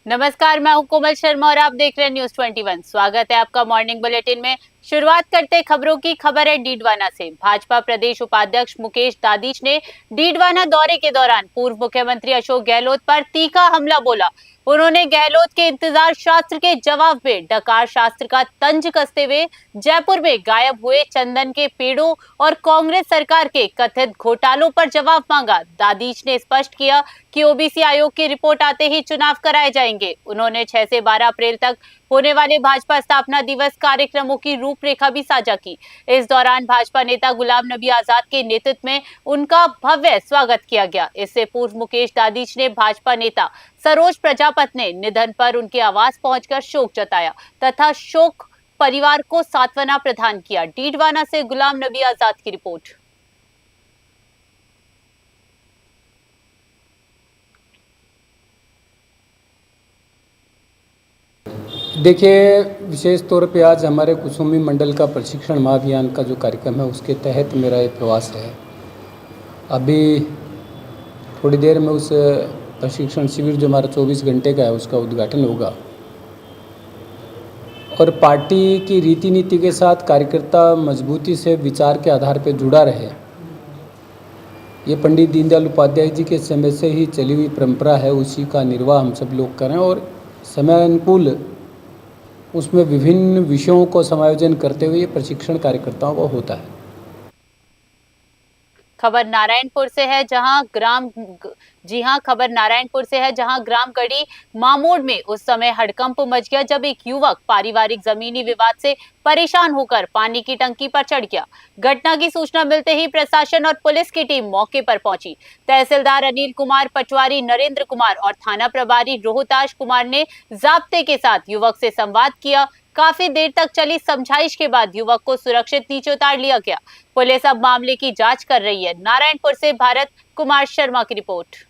नमस्कार, मैं हूं कोमल शर्मा और आप देख रहे हैं न्यूज 21। स्वागत है आपका मॉर्निंग बुलेटिन में। शुरुआत करते खबरों की। खबर है डीडवाना से। भाजपा प्रदेश उपाध्यक्ष मुकेश दाधीच ने डीडवाना दौरे के दौरान पूर्व मुख्यमंत्री अशोक गहलोत पर तीखा हमला बोला। उन्होंने गहलोत के इंतजार शास्त्र के जवाब में डकार शास्त्र का तंज कसते हुए जयपुर में गायब हुए चंदन के पेड़ों और कांग्रेस सरकार के कथित घोटालों पर जवाब मांगा। दाधीच ने स्पष्ट किया कि ओबीसी आयोग की रिपोर्ट आते ही चुनाव कराए जाएंगे। उन्होंने 6 से 12 अप्रैल तक होने वाले भाजपा स्थापना दिवस कार्यक्रमों की रूपरेखा भी साझा की। इस दौरान भाजपा नेता गुलाम नबी आजाद के नेतृत्व में उनका भव्य स्वागत किया गया। इससे पूर्व मुकेश दाधीच ने भाजपा नेता सरोज प्रजापत ने निधन पर उनके आवास पहुंचकर शोक जताया तथा शोक परिवार को सांत्वना प्रदान किया। डीडवाना से गुलाम नबी आजाद की रिपोर्ट। देखिए, विशेष तौर पे आज हमारे कुसुमी मंडल का प्रशिक्षण महाअभियान का जो कार्यक्रम है उसके तहत मेरा ये प्रवास है। अभी थोड़ी देर में उस प्रशिक्षण शिविर जो हमारा 24 घंटे का है उसका उद्घाटन होगा और पार्टी की रीति नीति के साथ कार्यकर्ता मजबूती से विचार के आधार पर जुड़ा रहे, ये पंडित दीनदयाल उपाध्याय जी के समय से ही चली हुई परंपरा है। उसी का निर्वाह हम सब लोग करें और समय अनुकूल उसमें विभिन्न विषयों को समायोजन करते हुए प्रशिक्षण कार्यकर्ताओं को होता है। खबर नारायणपुर से है जहां जहां ग्राम गढ़ी मामोड़ में उस समय हड़कंप मच गया जब एक युवक पारिवारिक जमीनी विवाद से परेशान होकर पानी की टंकी पर चढ़ गया। घटना की सूचना मिलते ही प्रशासन और पुलिस की टीम मौके पर पहुंची। तहसीलदार अनिल कुमार, पटवारी नरेंद्र कुमार और थाना प्रभारी रोहताश कुमार ने जाब्ते के साथ युवक से संवाद किया। काफी देर तक चली समझाइश के बाद युवक को सुरक्षित नीचे उतार लिया गया। पुलिस अब मामले की जांच कर रही है। नारायणपुर से भारत कुमार शर्मा की रिपोर्ट।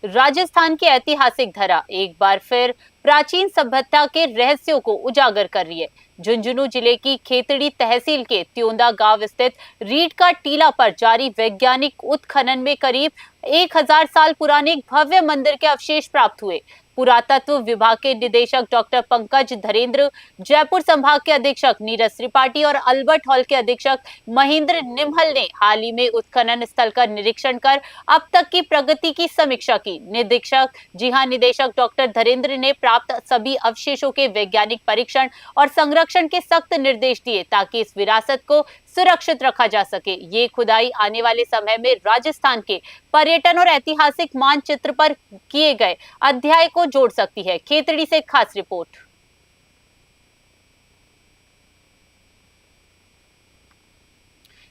राजस्थान की ऐतिहासिक धरा एक बार फिर प्राचीन सभ्यता के रहस्यों को उजागर कर रही है। झुंझुनू जिले की खेतड़ी तहसील के त्योंदा गांव स्थित रीठ का टीला पर जारी वैज्ञानिक उत्खनन में करीब 1000 साल पुराने भव्य मंदिर के अवशेष प्राप्त हुए। पुरातत्व विभाग के निदेशक डॉक्टर पंकज धरेंद्र, जयपुर संभाग के अधीक्षक नीरज त्रिपाठी और अल्बर्ट हॉल के अधीक्षक महेंद्र निमहल ने हाल ही में उत्खनन स्थल का निरीक्षण कर अब तक की प्रगति की समीक्षा की। निदेशक डॉक्टर धरेंद्र ने प्राप्त सभी अवशेषों के वैज्ञानिक परीक्षण और संरक्षण के सख्त निर्देश दिए ताकि इस विरासत को सुरक्षित रखा जा सके। ये खुदाई आने वाले समय में राजस्थान के पर्यटन और ऐतिहासिक मानचित्र पर किए गए अध्याय को जोड़ सकती है। खेतड़ी से खास रिपोर्ट।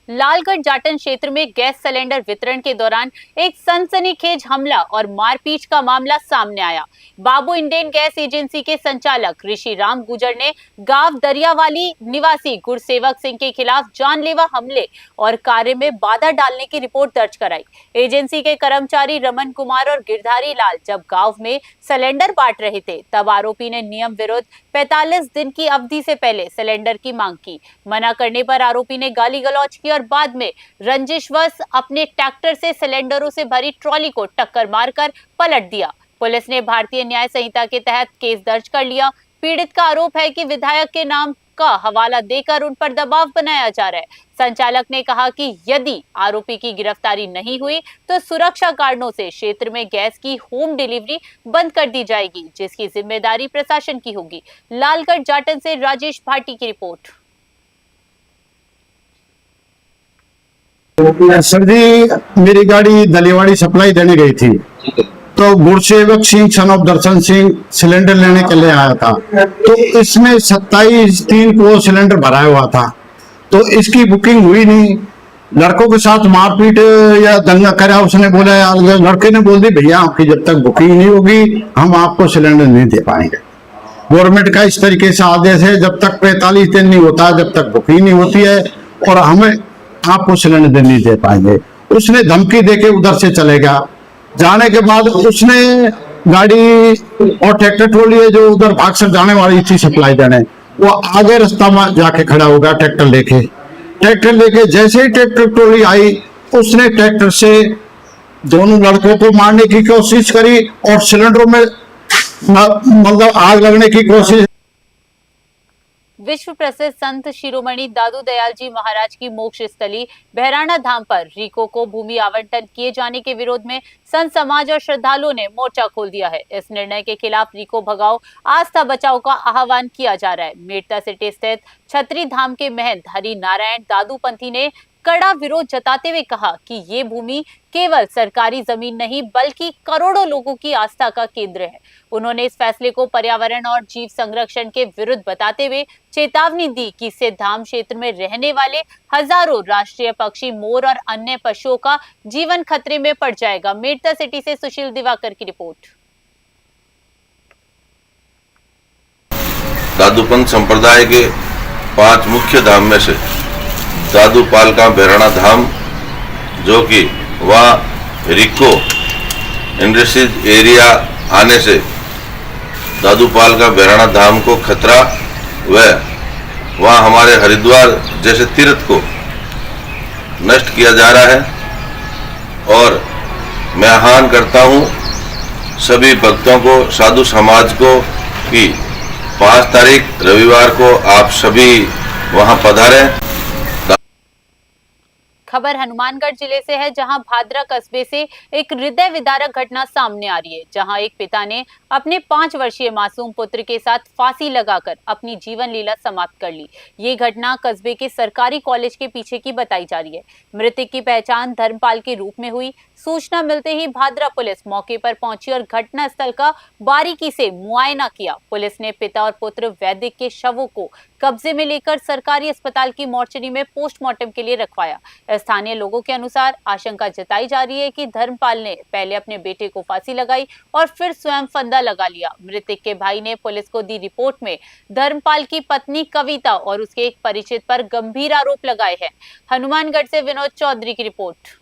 लालगढ़ जाटन क्षेत्र में गैस सिलेंडर वितरण के दौरान एक सनसनीखेज हमला और मारपीट का मामला सामने आया। बाबू इंडेन गैस एजेंसी के संचालक ऋषि राम गुजर ने गांव दरियावाली निवासी गुरसेवक सिंह के खिलाफ जानलेवा हमले और कार्य में बाधा डालने की रिपोर्ट दर्ज कराई। एजेंसी के कर्मचारी रमन कुमार और गिरधारी लाल जब गांव में सिलेंडर बांट रहे थे तब आरोपी ने नियम विरुद्ध 45 दिन की अवधि से पहले सिलेंडर की मांग की। मना करने पर आरोपी ने गाली गलौज की और बाद में रंजिशवश अपने ट्रैक्टर से सिलेंडरों से भरी ट्रॉली को टक्कर मारकर पलट दिया। पुलिस ने भारतीय न्याय संहिता के तहत केस दर्ज कर लिया। पीड़ित का आरोप है कि विधायक के नाम का हवाला देकर उन पर दबाव बनाया जा रहा है। संचालक ने कहा कि यदि आरोपी की गिरफ्तारी नहीं हुई तो सुरक्षा कारणों से क्षेत्र में गैस की होम डिलीवरी बंद कर दी जाएगी, जिसकी जिम्मेदारी प्रशासन की होगी। लालगढ़ जाटन से राजेश भाटी की रिपोर्ट। सर जी, मेरी गाड़ी दलीवाड़ी सप्लाई देने गई थी तो Gursewak Singh son of Darshan Singh cylinder लेने के लिए आया था। तो इसमें 27/3 को सिलेंडर भराया हुआ था तो इसकी बुकिंग हुई नहीं। लड़कों के साथ मारपीट या दंगा करा। उसने बोला यार, लड़के ने बोल दी भैया आपकी जब तक बुकिंग नहीं होगी हम आपको सिलेंडर नहीं दे पाएंगे। गवर्नमेंट का इस तरीके से आदेश है, जब तक 45 दिन नहीं होता, जब तक बुकिंग नहीं होती है और हमें आपको सिलेंडर नहीं दे पाएंगे। उसने धमकी देके उधर से चलेगा। जाने के बाद उसने गाड़ी और ट्रैक्टर ट्रॉली है जो उधर भागसर जाने वाली थी सप्लाई देने, वो आगे रास्ता में जाके खड़ा होगा ट्रैक्टर लेके। ट्रैक्टर लेके जैसे ही ट्रैक्टर ट्रॉली आई, उसने ट्रैक्टर से दोनों लड़कों को मारने की कोशिश करी और सिलेंडरों में मतलब आग लगने की कोशिश। विश्व प्रसिद्ध संत शिरोमणि दादू दयाल जी महाराज की मोक्ष स्थली बहराणा धाम पर रीको को भूमि आवंटन किए जाने के विरोध में संत समाज और श्रद्धालुओं ने मोर्चा खोल दिया है। इस निर्णय के खिलाफ रीको भगाओ आस्था बचाओ का आह्वान किया जा रहा है। मेड़ता सिटी स्थित छतरी धाम के महंत हरि नारायण दादू पंथी ने कड़ा विरोध जताते हुए कहा कि ये भूमि केवल सरकारी जमीन नहीं बल्कि करोड़ों लोगों की आस्था का केंद्र है। उन्होंने इस फैसले को पर्यावरण और जीव संरक्षण के विरुद्ध बताते हुए चेतावनी दी कि इससे धाम क्षेत्र में रहने वाले हजारों राष्ट्रीय पक्षी, मोर और अन्य पशुओं का जीवन खतरे में पड़ जाएगा। मेड़ता सिटी से सुशील दिवाकर की रिपोर्ट। दादूपंथ संप्रदाय के 5 मुख्य धाम में से दादूपाल का बहराणा धाम, जो कि वहाँ रिको इंडस्ट्रीज एरिया आने से दादूपाल का बहराणा धाम को खतरा व वहाँ हमारे हरिद्वार जैसे तीर्थ को नष्ट किया जा रहा है। और मैं आह्वान करता हूँ सभी भक्तों को, साधु समाज को कि 5 तारीख रविवार को आप सभी वहाँ पधारें। खबर हनुमानगढ़ जिले से है, जहां भादरा कस्बे से एक हृदय विदारक घटना सामने आ रही है, जहां एक पिता ने अपने 5 वर्षीय मासूम पुत्र के साथ फांसी लगाकर अपनी जीवन लीला समाप्त कर ली। ये घटना कस्बे के सरकारी कॉलेज के पीछे की बताई जा रही है। मृतक की पहचान धर्मपाल के रूप में हुई। सूचना मिलते ही भादरा पुलिस मौके पर पहुंची और घटना स्थल का बारीकी से मुआयना किया। पुलिस ने पिता और पुत्र वैदिक के शवों को कब्जे में लेकर सरकारी अस्पताल की मोर्चरी में पोस्टमार्टम के लिए रखवाया। स्थानीय लोगों के अनुसार आशंका जताई जा रही है कि धर्मपाल ने पहले अपने बेटे को फांसी लगाई और फिर स्वयं फंदा लगा लिया। मृतक के भाई ने पुलिस को दी रिपोर्ट में धर्मपाल की पत्नी कविता और उसके एक परिचित पर गंभीर आरोप लगाए हैं। हनुमानगढ़ से विनोद चौधरी की रिपोर्ट।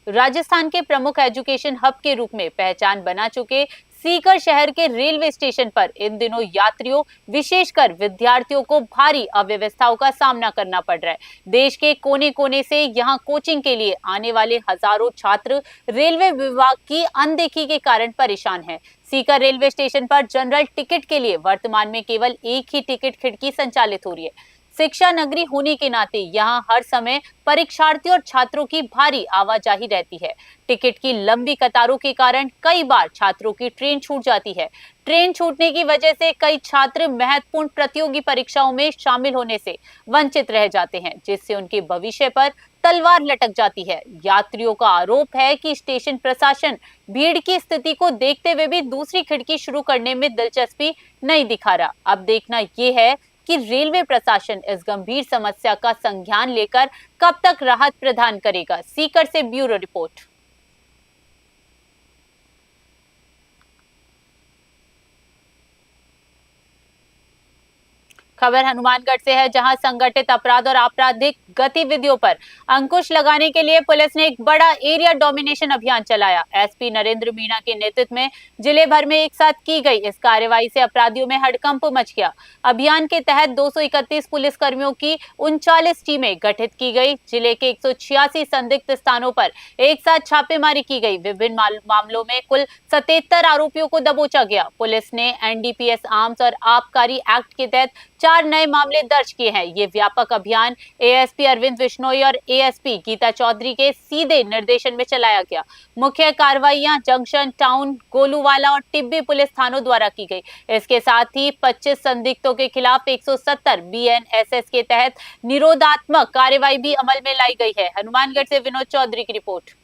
राजस्थान के प्रमुख एजुकेशन हब के रूप में पहचान बना चुके सीकर शहर के रेलवे स्टेशन पर इन दिनों यात्रियों, विशेषकर विद्यार्थियों को भारी अव्यवस्थाओं का सामना करना पड़ रहा है। देश के कोने कोने से यहां कोचिंग के लिए आने वाले हजारों छात्र रेलवे विभाग की अनदेखी के कारण परेशान हैं। सीकर रेलवे स्टेशन पर जनरल टिकट के लिए वर्तमान में केवल एक ही टिकट खिड़की संचालित हो रही है। शिक्षा नगरी होने के नाते यहाँ हर समय परीक्षार्थियों और छात्रों की भारी आवाजाही रहती है। टिकट की लंबी कतारों के कारण कई बार छात्रों की ट्रेन छूट जाती है। ट्रेन छूटने की वजह से कई छात्र महत्वपूर्ण प्रतियोगी परीक्षाओं में शामिल होने से वंचित रह जाते हैं, जिससे उनके भविष्य पर तलवार लटक जाती है। यात्रियों का आरोप है कि स्टेशन प्रशासन भीड़ की स्थिति को देखते हुए भी दूसरी खिड़की शुरू करने में दिलचस्पी नहीं दिखा रहा। अब देखना ये है कि रेलवे प्रशासन इस गंभीर समस्या का संज्ञान लेकर कब तक राहत प्रदान करेगा। सीकर से ब्यूरो रिपोर्ट। खबर हनुमानगढ़ से है, जहां संगठित अपराध और आपराधिक गतिविधियों पर अंकुश लगाने के लिए पुलिस ने एक बड़ा एरिया डोमिनेशन अभियान चलाया। एसपी नरेंद्र मीणा के नेतृत्व में जिले भर में एक साथ की गई इस कार्रवाई से अपराधियों में हड़कंप मच गया। अभियान के तहत 231 पुलिस कर्मियों की 39 टीमें गठित की गई। जिले के 186 संदिग्ध स्थानों पर एक साथ छापेमारी की गई। विभिन्न मामलों में कुल 77 आरोपियों को दबोचा गया। पुलिस ने एनडीपीएस आर्म्स और आबकारी एक्ट के तहत 4 नए मामले दर्ज किए हैं। ये व्यापक अभियान एएसपी अरविंद बिश्नोई और एएसपी गीता चौधरी के सीधे निर्देशन में चलाया गया। मुख्य कार्रवाइयां जंक्शन, टाउन, गोलूवाला और टिब्बी पुलिस थानों द्वारा की गई। इसके साथ ही 25 संदिग्धों के खिलाफ 170 बीएनएसएस के तहत निरोधात्मक कार्रवाई भी अमल में लाई गई है। हनुमानगढ़ से विनोद चौधरी की रिपोर्ट।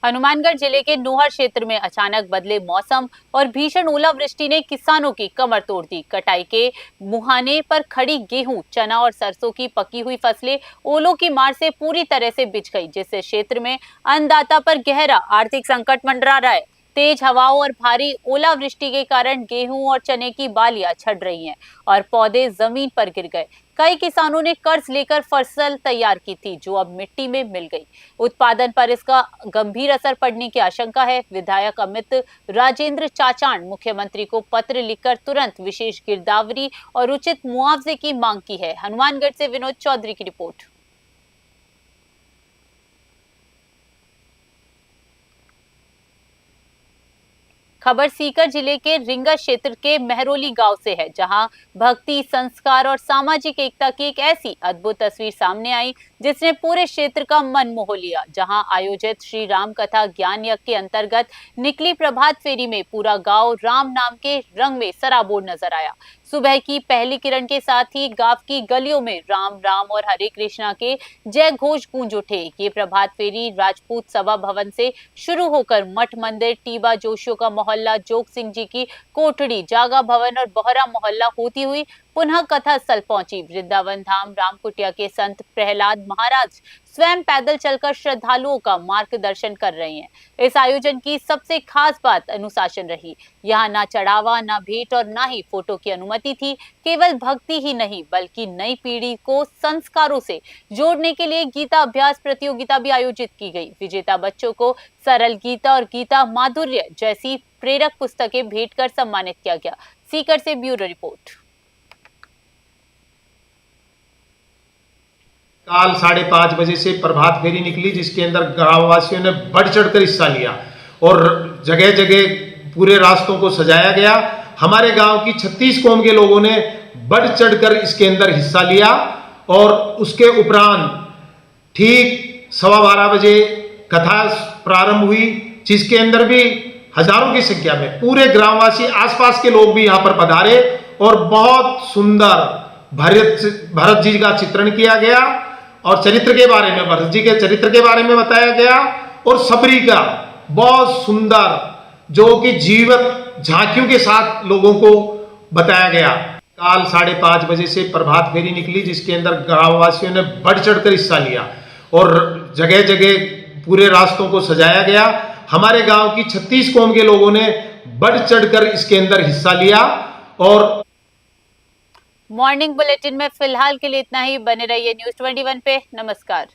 हनुमानगढ़ जिले के नोहर क्षेत्र में अचानक बदले मौसम और भीषण ओलावृष्टि ने किसानों की कमर तोड़ दी। कटाई के मुहाने पर खड़ी गेहूं, चना और सरसों की पकी हुई फसलें ओलों की मार से पूरी तरह से बिछ गई, जिससे क्षेत्र में अन्नदाता पर गहरा आर्थिक संकट मंडरा रहा है। तेज हवाओं और भारी ओलावृष्टि के कारण गेहूं और चने की बालियां झड़ रही हैं और पौधे जमीन पर गिर गए। कई किसानों ने कर्ज लेकर फसल तैयार की थी, जो अब मिट्टी में मिल गई। उत्पादन पर इसका गंभीर असर पड़ने की आशंका है। विधायक अमित राजेंद्र चाचाण मुख्यमंत्री को पत्र लिखकर तुरंत विशेष गिरदावरी और उचित मुआवजे की मांग की है। हनुमानगढ़ से विनोद चौधरी की रिपोर्ट। खबर सीकर जिले के रिंगा क्षेत्र के महरोली गांव से है, जहां भक्ति, संस्कार और सामाजिक एकता की एक ऐसी अद्भुत तस्वीर सामने आई जिसने पूरे क्षेत्र का मन मोह लिया। जहां आयोजित श्री राम कथा ज्ञान यज्ञ के अंतर्गत निकली प्रभात फेरी में पूरा गांव राम नाम के रंग में सराबोर नजर आया। सुबह की पहली किरण के साथ ही गांव की गलियों में राम राम और हरे कृष्णा के जय घोष गूंज उठे। ये प्रभात फेरी राजपूत सभा भवन से शुरू होकर मठ मंदिर, टीबा जोशियों का मोहल्ला, जोग सिंह जी की कोठड़ी, जागा भवन और बोहरा मोहल्ला होती हुई पुनः कथा स्थल पहुंची। वृंदावन धाम राम कुटिया के संत प्रहलाद महाराज स्वयं पैदल चलकर श्रद्धालुओं का मार्गदर्शन कर रहे हैं। इस आयोजन की सबसे खास बात अनुशासन रही। यहाँ ना चढ़ावा, ना भेंट और ना ही फोटो की अनुमति थी। केवल भक्ति ही नहीं बल्कि नई पीढ़ी को संस्कारों से जोड़ने के लिए गीता अभ्यास प्रतियोगिता भी आयोजित की गई। विजेता बच्चों को सरल गीता और गीता माधुर्य जैसी प्रेरक पुस्तकें भेंट कर सम्मानित किया गया। सीकर से ब्यूरो रिपोर्ट। काल 5:30 बजे से प्रभात फेरी निकली, जिसके अंदर ग्रामवासियों ने बढ़ चढ़कर हिस्सा लिया और जगह जगह पूरे रास्तों को सजाया गया। हमारे गांव की 36 कौम के लोगों ने बढ़ चढ़कर इसके अंदर हिस्सा लिया और उसके उपरांत ठीक 12:15 बजे कथा प्रारंभ हुई, जिसके अंदर भी हजारों की संख्या में पूरे ग्रामवासी, आसपास के लोग भी यहाँ पर पधारे और बहुत सुंदर भरत जी का चित्रण किया गया और चरित्र के बारे में, भरत जी के चरित्र के बारे में बताया गया और सबरी का बहुत सुंदर जो कि जीवित झांकियों के साथ लोगों को बताया गया। काल 5:30 बजे से प्रभात फेरी निकली, जिसके अंदर ग्रामवासियों ने बढ़ चढ़कर हिस्सा लिया और जगह जगह पूरे रास्तों को सजाया गया। हमारे गांव की 36 कौम के लोगों ने बढ़ चढ़कर इसके अंदर हिस्सा लिया। और मॉर्निंग बुलेटिन में फिलहाल के लिए इतना ही। बने रहिए न्यूज़ 21 पे। नमस्कार।